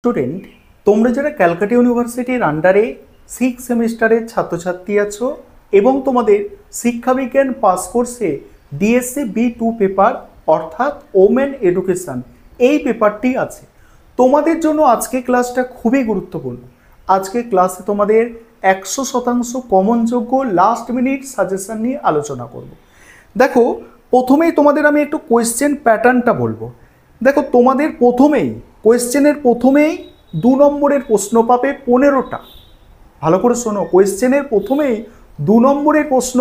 Student, তোমরা যারা ক্যালকাটা ইউনিভার্সিটির আন্ডারে 6 সেমিস্টারের ছাত্রছাত্রী আছো এবং তোমাদের শিক্ষাবিজ্ঞান পাস কোর্সে ডিএসসি B2 পেপার অর্থাৎ ওমেন এডুকেশন এই পেপারটি আছে, তোমাদের জন্য আজকে ক্লাসটা খুবই গুরুত্বপূর্ণ। আজকে ক্লাসে তোমাদের 100% কমনযোগ্য লাস্ট মিনিট সাজেশন নিয়ে আলোচনা করব। দেখো, প্রথমেই তোমাদের আমি একটু কোয়েশ্চেন প্যাটার্নটা বলবো। দেখো, তোমাদের কোয়েশ্চেনের প্রথমেই 2 নম্বরের প্রশ্ন পাবে 15টা। ভালো করে শোনো, কোয়েশ্চেনের প্রথমেই 2 নম্বরের প্রশ্ন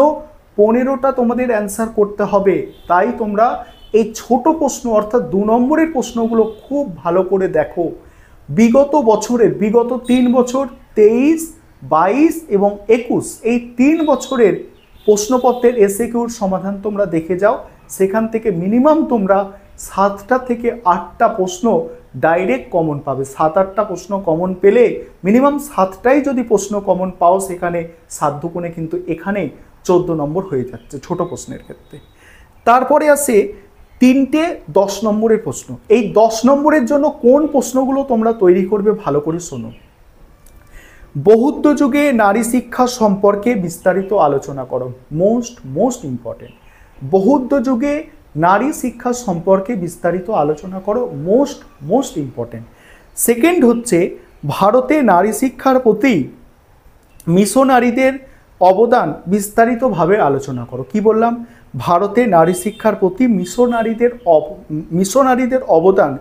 15টা তোমাদের অ্যান্সার করতে হবে। তাই তোমরা এই ছোট প্রশ্ন অর্থাৎ 2 নম্বরের প্রশ্নগুলো খুব ভালো করে দেখো। বিগত 3 বছর 23, 22 এবং 21 এই 3 বছরের প্রশ্নপত্রের এসএকিউর সমাধান তোমরা দেখে যাও। সেখান থেকে মিনিমাম তোমরা 7টা থেকে 8টা প্রশ্ন ডাইরেক্ট কমন পাবে। 7-8টা প্রশ্ন কমন পেলে মিনিমাম 7টাই যদি প্রশ্ন কমন পাও, সেখানে 7 দুগুণে কিন্তু এখানে 14 নম্বর হয়ে যাচ্ছে ছোট প্রশ্নের ক্ষেত্রে। তারপরে আসে 3টে 10 নম্বরের প্রশ্ন। এই 10 নম্বরের জন্য কোন প্রশ্নগুলো তোমরা তৈরি করবে ভালো করে শোনো। বৌদ্ধ যুগে নারী শিক্ষা সম্পর্কে বিস্তারিত আলোচনা করো। Most important. বৌদ্ধ যুগে নারী শিক্ষা সম্পর্কে বিস্তারিত আলোচনা করো, মোস্ট ইম্পর্টেন্ট। সেকেন্ড হচ্ছে ভারতে নারী শিক্ষার প্রতি মিশনারিদের অবদান বিস্তারিতভাবে আলোচনা করো। কি বললাম? ভারতে নারী শিক্ষার প্রতি মিশনারিদের অবদান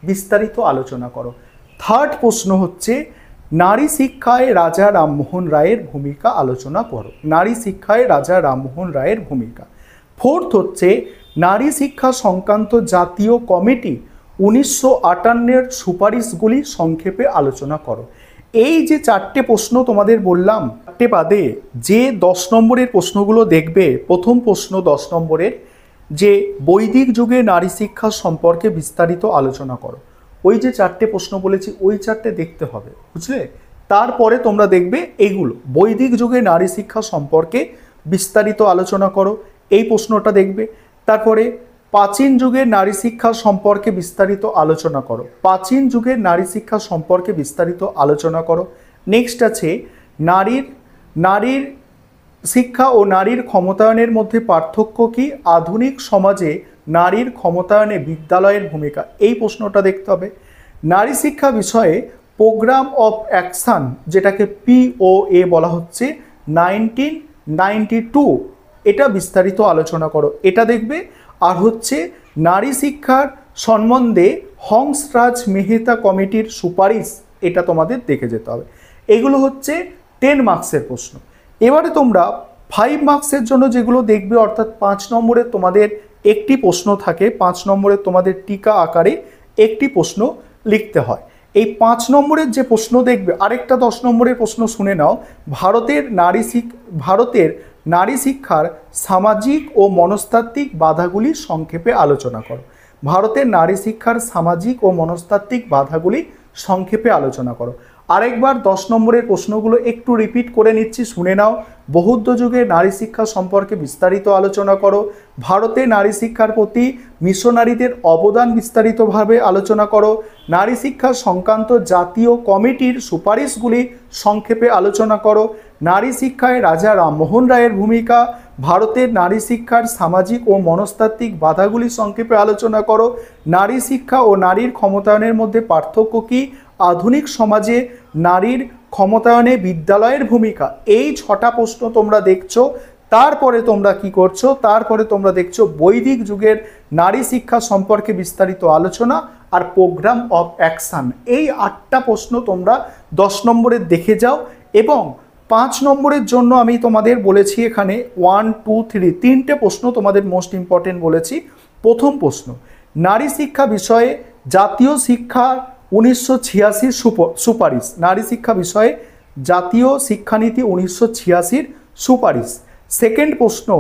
বিস্তারিত আলোচনা করো। থার্ড প্রশ্ন হচ্ছে নারী শিক্ষায় রাজা রামমোহন রায়ের ভূমিকা আলোচনা করো। নারী শিক্ষায় রাজা রামমোহন রায়ের ভূমিকা। ফোর্থ হচ্ছে নারী শিক্ষা সংক্রান্ত জাতীয় কমিটি 1958-এর সুপারিশগুলি সংক্ষেপে আলোচনা করো। এই যে 4টে প্রশ্ন তোমাদের বললাম, 4টে বাদে যে 10 নম্বরের প্রশ্নগুলো দেখবে, প্রথম প্রশ্ন 10 নম্বরের যে বৈদিক যুগে নারী শিক্ষা সম্পর্কে বিস্তারিত আলোচনা করো। ওই যে 4টে প্রশ্ন বলেছি, ওই 4টে দেখতে হবে, বুঝলে? তারপরে তোমরা দেখবে এইগুলো, বৈদিক যুগে নারী শিক্ষা সম্পর্কে বিস্তারিত আলোচনা করো, এই প্রশ্নটা দেখবে। তারপরে প্রাচীন যুগের নারী শিক্ষা সম্পর্কে বিস্তারিত আলোচনা করো। প্রাচীন যুগের নারী শিক্ষা সম্পর্কে বিস্তারিত আলোচনা করো। নেক্সট আছে নারীর শিক্ষা ও নারীর ক্ষমতায়নের মধ্যে পার্থক্য কি? আধুনিক সমাজে নারীর ক্ষমতায়নে বিদ্যালয়ের ভূমিকা, এই প্রশ্নটা দেখতে হবে। নারী শিক্ষা বিষয়ে প্রোগ্রাম অফ অ্যাকশন, যেটাকে POA বলা হচ্ছে, 1992, এটা বিস্তারিত আলোচনা করো, এটা দেখবে। আর হচ্ছে নারী শিক্ষার সম্বন্ধে হংসরাজ মেহতা কমিটির সুপারিশ, এটা তোমাদের দেখে যেতে হবে। এগুলো হচ্ছে 10 মার্কসের প্রশ্ন। এবারে তোমরা 5 মার্কসের জন্য যেগুলো দেখবে, অর্থাৎ 5 নম্বরে তোমাদের একটি প্রশ্ন থাকে, 5 নম্বরে তোমাদের টিকা আকারে একটি প্রশ্ন লিখতে হয়। এই 5 নম্বরের যে প্রশ্ন দেখবে, আরেকটা 10 নম্বরের প্রশ্ন শুনে নাও। ভারতের নারী শিক্ষার সামাজিক ও মনস্তাত্ত্বিক বাধাগুলি সংক্ষেপে আলোচনা করো। ভারতের নারী শিক্ষার সামাজিক ও মনস্তাত্ত্বিক বাধাগুলি সংক্ষেপে আলোচনা করো। আরেকবার 10 নম্বরের প্রশ্নগুলো একটু রিপিট করে নিচ্ছি, শুনে নাও। বৌদ্ধ যুগে নারী শিক্ষা সম্পর্কে বিস্তারিত আলোচনা করো। ভারতে নারী শিক্ষার প্রতি মিশনারিদের অবদান বিস্তারিতভাবে আলোচনা করো। নারী শিক্ষা সংক্রান্ত জাতীয় কমিটির সুপারিশগুলি সংক্ষেপে আলোচনা করো। নারী শিক্ষায় রাজা রামমোহন রায়ের ভূমিকা। ভারতের নারী শিক্ষার সামাজিক ও মনস্তাত্ত্বিক বাধাগুলি সংক্ষেপে আলোচনা করো। নারী শিক্ষা ও নারীর ক্ষমতায়নের মধ্যে পার্থক্য কি? আধুনিক সমাজে নারীর ক্ষমতায়নে বিদ্যালয়ের ভূমিকা। এই 6টা প্রশ্ন তোমরা দেখছো। তারপরে তোমরা কি করছো? তারপরে তোমরা দেখছো বৈদিক যুগের নারী শিক্ষা সম্পর্কে বিস্তারিত আলোচনা আর প্রোগ্রাম অফ অ্যাকশন। এই 8টা প্রশ্ন তোমরা 10 নম্বরের দেখে যাও। এবং 5 নম্বরের জন্য আমি তোমাদের বলেছি এখানে 1, 2, 3 3টে প্রশ্ন তোমাদের মোস্ট ইম্পর্টেন্ট বলেছি। প্রথম প্রশ্ন, নারী শিক্ষা বিষয়ে জাতীয় শিক্ষা 1986 সুপারিশ। নারী শিক্ষা বিষয়ে জাতীয় শিক্ষানীতি 1986 সুপারিশ। সেকেন্ড প্রশ্ন,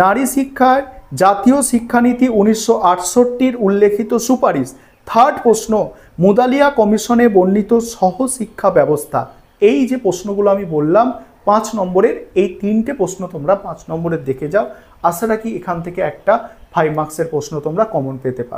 নারী শিক্ষায় জাতীয় শিক্ষানীতি 1968 উল্লেখিত সুপারিশ। থার্ড প্রশ্ন, মুদালিয়া কমিশনে বর্ণিত সহশিক্ষা ব্যবস্থা। এই যে প্রশ্নগুলো আমি বললাম 5 নম্বরের, এই 3টে প্রশ্ন তোমরা 5 নম্বরের দেখে যাও। আশা রাখি এখান থেকে একটা 5 মার্কসের প্রশ্ন তোমরা কমন পেতে পারো।